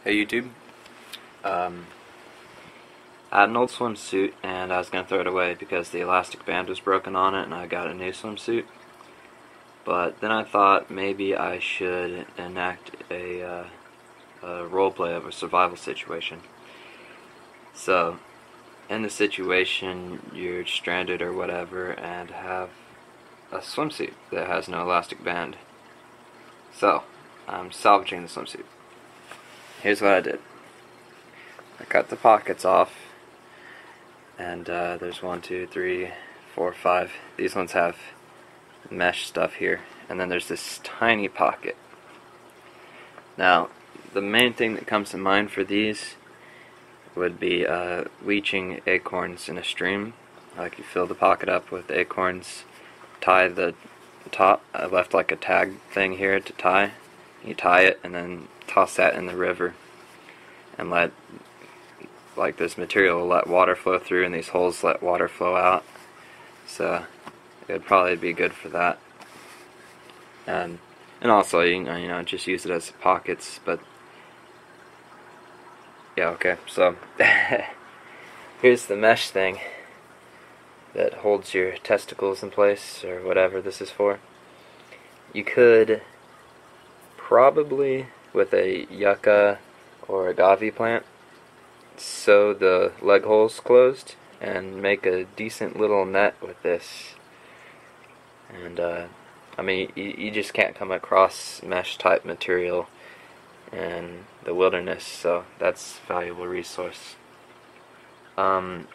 Hey YouTube. I had an old swimsuit and I was going to throw it away because the elastic band was broken on it and I got a new swimsuit. But then I thought maybe I should enact a roleplay of a survival situation. So, in the situation, you're stranded or whatever and have a swimsuit that has no elastic band. So, I'm salvaging the swimsuit. Here's what I did. I cut the pockets off, and there's 1, 2, 3, 4, 5. These ones have mesh stuff here, and then there's this tiny pocket. Now, the main thing that comes to mind for these would be leaching acorns in a stream. Like, you fill the pocket up with acorns, tie the top. I left like a tag thing here to tie. You tie it and then toss that in the river and let, like, this material will let water flow through and these holes let water flow out. So it would probably be good for that. And also, you know, just use it as pockets. But yeah, okay. So here's the mesh thing that holds your testicles in place, or whatever this is for. You could probably, with a yucca or agave plant, sew the leg holes closed and make a decent little net with this. And I mean, you just can't come across mesh type material in the wilderness, so that's a valuable resource. Of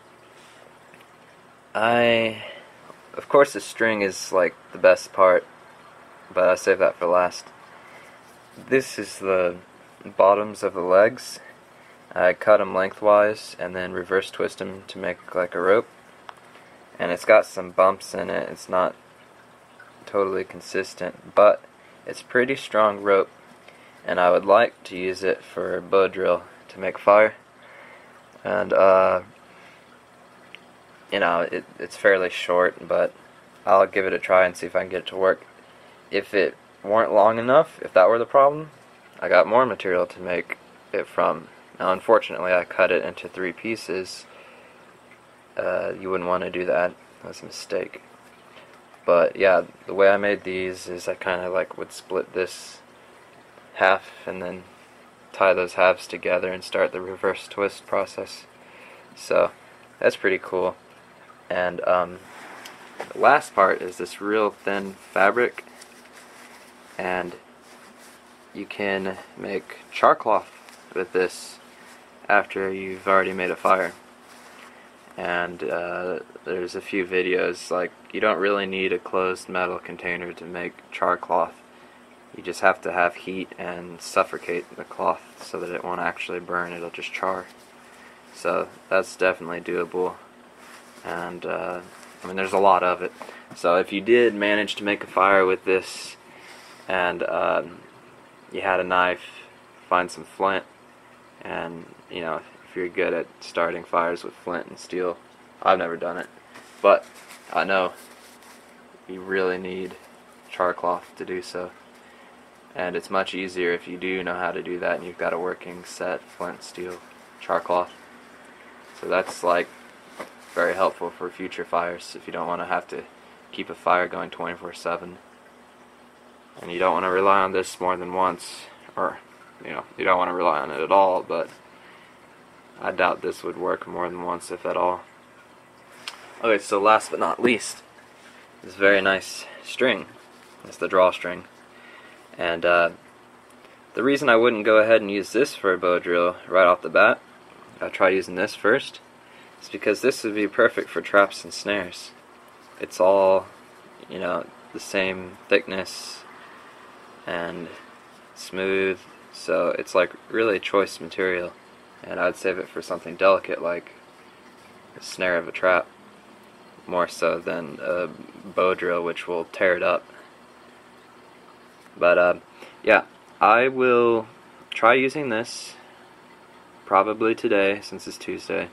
course the string is like the best part, but I save that for last. This is the bottoms of the legs. I cut them lengthwise and then reverse twist them to make like a rope. And it's got some bumps in it. It's not totally consistent, but it's pretty strong rope. And I would like to use it for a bow drill to make fire. And you know, it's fairly short, but I'll give it a try and see if I can get it to work. If it weren't long enough, if that were the problem, I got more material to make it from. Now, unfortunately, I cut it into 3 pieces. You wouldn't want to do that. That's a mistake. But yeah, the way I made these is I kind of like would split this half and then tie those halves together and start the reverse twist process. So that's pretty cool. And the last part is this real thin fabric, and you can make char cloth with this after you've already made a fire. And there's a few videos, like, you don't really need a closed metal container to make char cloth. You just have to have heat and suffocate the cloth so that it won't actually burn, it'll just char. So that's definitely doable. And I mean, there's a lot of it. So if you did manage to make a fire with this, and you had a knife, find some flint, and you know, if you're good at starting fires with flint and steel, I've never done it, but I know you really need char cloth to do so. And it's much easier if you do know how to do that and you've got a working set flint, steel, char cloth. So that's like very helpful for future fires if you don't want to have to keep a fire going 24/7. And you don't want to rely on this more than once, or you know, you don't want to rely on it at all, but I doubt this would work more than once, if at all. Okay, so last but not least, this very nice string. It's the drawstring. And the reason I wouldn't go ahead and use this for a bow drill right off the bat, I try using this first, is because this would be perfect for traps and snares. It's all, you know, the same thickness and smooth, so it's like really choice material. And I'd save it for something delicate like the snare of a trap, more so than a bow drill, which will tear it up. But yeah, I will try using this probably today, since it's Tuesday,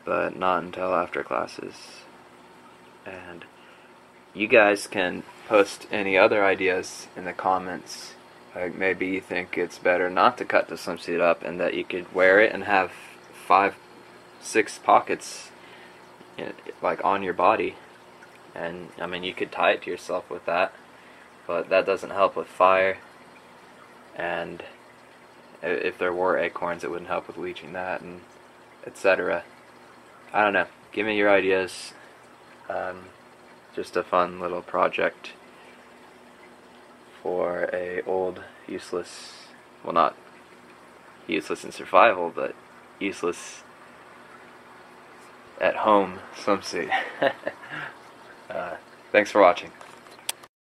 but not until after classes. And you guys can post any other ideas in the comments Like maybe you think it's better not to cut the swimsuit up and that you could wear it and have 5, 6 pockets like on your body. And I mean, you could tie it to yourself with that, but that doesn't help with fire. And if there were acorns, it wouldn't help with leaching that, and etc. I don't know. Give me your ideas. Just a fun little project for a old, useless, well, not useless in survival, but useless at home swimsuit. Thanks for watching.